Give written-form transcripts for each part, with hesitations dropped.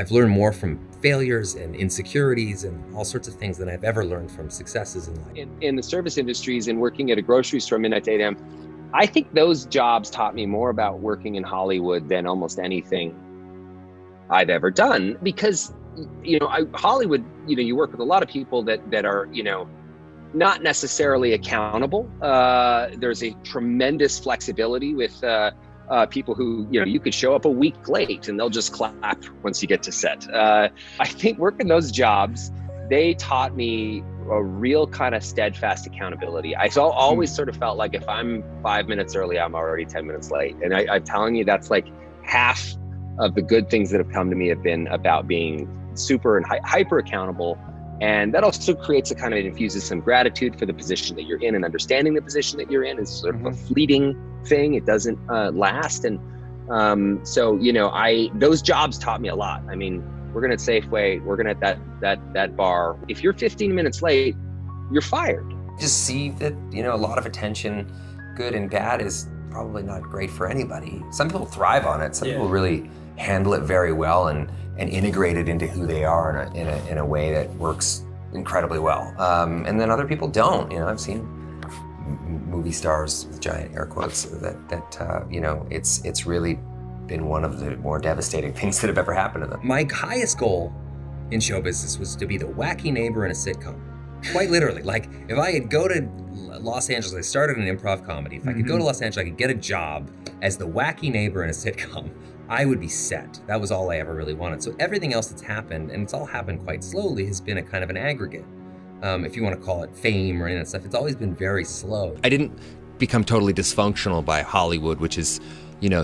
I've learned more from failures and insecurities and all sorts of things than I've ever learned from successes in life. In the service industries and working at a grocery store midnight to 8 a.m., I think those jobs taught me more about working in Hollywood than almost anything I've ever done, because Hollywood, you work with a lot of people that are, not necessarily accountable. There's a tremendous flexibility with people who, you could show up a week late and they'll just clap once you get to set. I think working those jobs, they taught me a real kind of steadfast accountability. I always sort of felt like if I'm 5 minutes early, I'm already 10 minutes late. And I'm telling you, that's like half of the good things that have come to me have been about being super and hyper accountable. And that also creates infuses some gratitude for the position that you're in, and understanding the position that you're in is sort of a fleeting thing. It doesn't last. And those jobs taught me a lot. I mean, working at Safeway, working at that bar, if you're 15 minutes late, you're fired. Just see that, a lot of attention, good and bad, is probably not great for anybody. Some people thrive on it. Some people really handle it very well and integrate it into who they are in a way that works incredibly well. And then other people don't. I've seen movie stars with giant air quotes that it's really been one of the more devastating things that have ever happened to them. My highest goal in show business was to be the wacky neighbor in a sitcom. Quite literally. Like, if I could go to Los Angeles, I started an improv comedy. If I could go to Los Angeles, I could get a job as the wacky neighbor in a sitcom, I would be set. That was all I ever really wanted. So everything else that's happened, and it's all happened quite slowly, has been a kind of an aggregate. If you want to call it fame or any of that stuff, it's always been very slow. I didn't become totally dysfunctional by Hollywood, which is,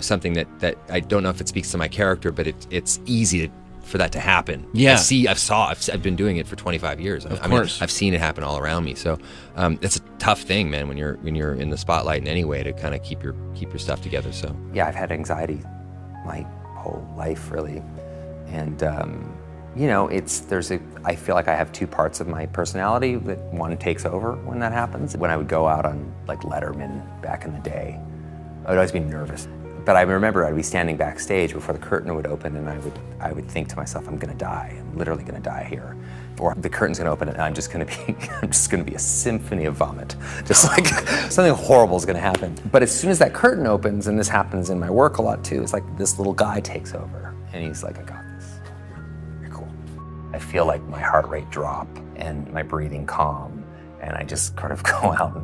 something that I don't know if it speaks to my character, but it's easy for that to happen. Yeah. I've been doing it for 25 years. Of course. I've seen it happen all around me. So it's a tough thing, man, when you're in the spotlight in any way, to kind of keep your stuff together. So yeah, I've had anxiety my whole life, really. And I feel like I have two parts of my personality, that one takes over when that happens. When I would go out on like Letterman back in the day, I would always be nervous. But I remember I'd be standing backstage before the curtain would open, and I would think to myself, I'm gonna die. I'm literally gonna die here. Or the curtain's gonna open and I'm just gonna be a symphony of vomit. Just like something horrible is gonna happen. But as soon as that curtain opens, and this happens in my work a lot too, it's like this little guy takes over and he's like, I got this. You're cool. I feel like my heart rate drop and my breathing calm, and I just kind of go out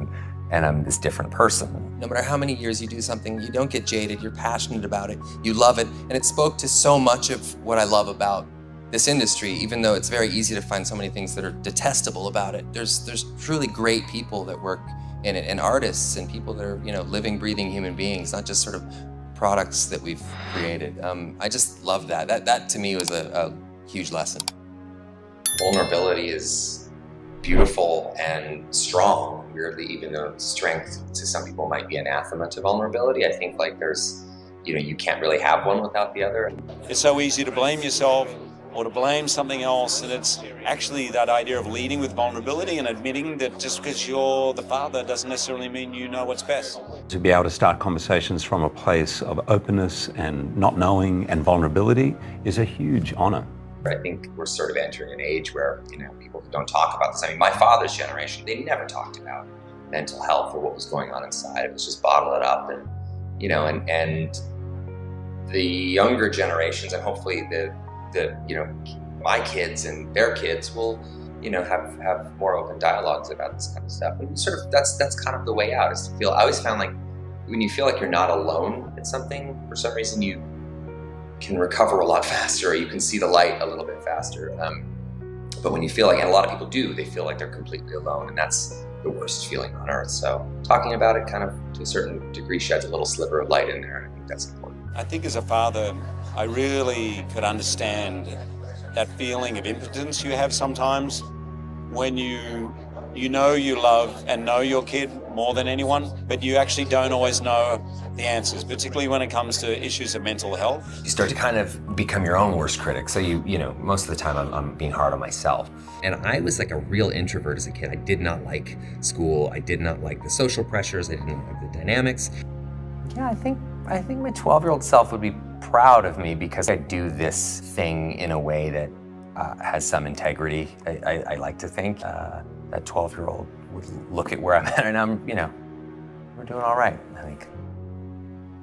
and I'm this different person. No matter how many years you do something, you don't get jaded, you're passionate about it, you love it, and it spoke to so much of what I love about this industry, even though it's very easy to find so many things that are detestable about it. There's truly great people that work in it, and artists and people that are, living, breathing human beings, not just sort of products that we've created. I just love that. That to me was a huge lesson. Vulnerability is beautiful and strong. Weirdly, even though strength to some people might be anathema to vulnerability, I think like there's, you can't really have one without the other. It's so easy to blame yourself or to blame something else, and it's actually that idea of leading with vulnerability and admitting that just because you're the father doesn't necessarily mean you know what's best. To be able to start conversations from a place of openness and not knowing and vulnerability is a huge honor. I think we're sort of entering an age where, people don't talk about this. I mean, my father's generation, they never talked about mental health or what was going on inside. It was just bottle it up, and, and the younger generations, and hopefully my kids and their kids will, have more open dialogues about this kind of stuff. And sort of, that's kind of the way out, is to feel, I always found like when you feel like you're not alone in something, for some reason you can recover a lot faster, or you can see the light a little bit faster. But when you feel like, and a lot of people do, they feel like they're completely alone, and that's the worst feeling on earth. So talking about it kind of to a certain degree sheds a little sliver of light in there, and I think that's important. I think as a father, I really could understand that feeling of impotence you have sometimes when you love and know your kid more than anyone, but you actually don't always know the answers, particularly when it comes to issues of mental health. You start to kind of become your own worst critic. So most of the time I'm being hard on myself. And I was like a real introvert as a kid. I did not like school. I did not like the social pressures. I didn't like the dynamics. Yeah, I think my 12-year-old self would be proud of me because I do this thing in a way that has some integrity. I like to think that 12-year-old would look at where I'm at and we're doing all right, I think.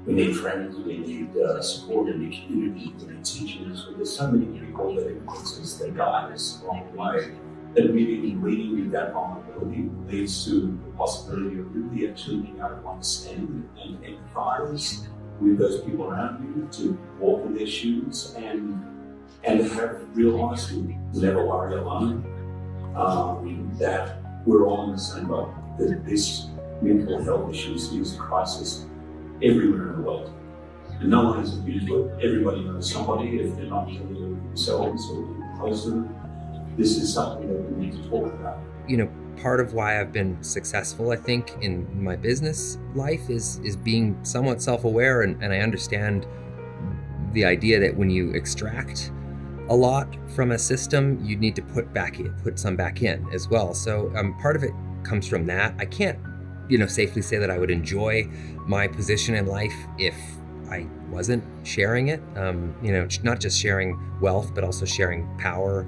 We need friends, we need support in the community, we need teachers. There's so many people that influence us, that guide us along the way. That really leading with that vulnerability leads to the possibility of really actually being able to understand and empathize with those people around you, to walk in their shoes and have real honesty. Never worry alone. That we're all in the same boat. That this mental health issue is a crisis everywhere in the world. And no one is immune to it. Everybody knows somebody, if they're not dealing with themselves or close to them. This is something that we need to talk about. Part of why I've been successful, I think, in my business life is being somewhat self-aware, and I understand the idea that when you extract a lot from a system, you need to put some back in as well. So part of it comes from that. I can't, safely say that I would enjoy my position in life if I wasn't sharing it. Not just sharing wealth, but also sharing power,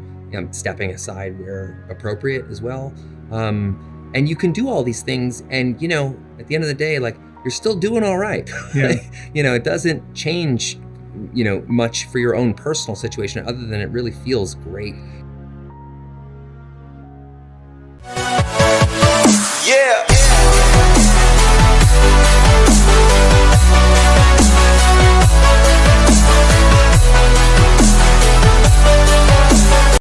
stepping aside where appropriate as well. And you can do all these things, and at the end of the day, like, you're still doing all right. Yeah. It doesn't change much for your own personal situation, other than it really feels great. Yeah.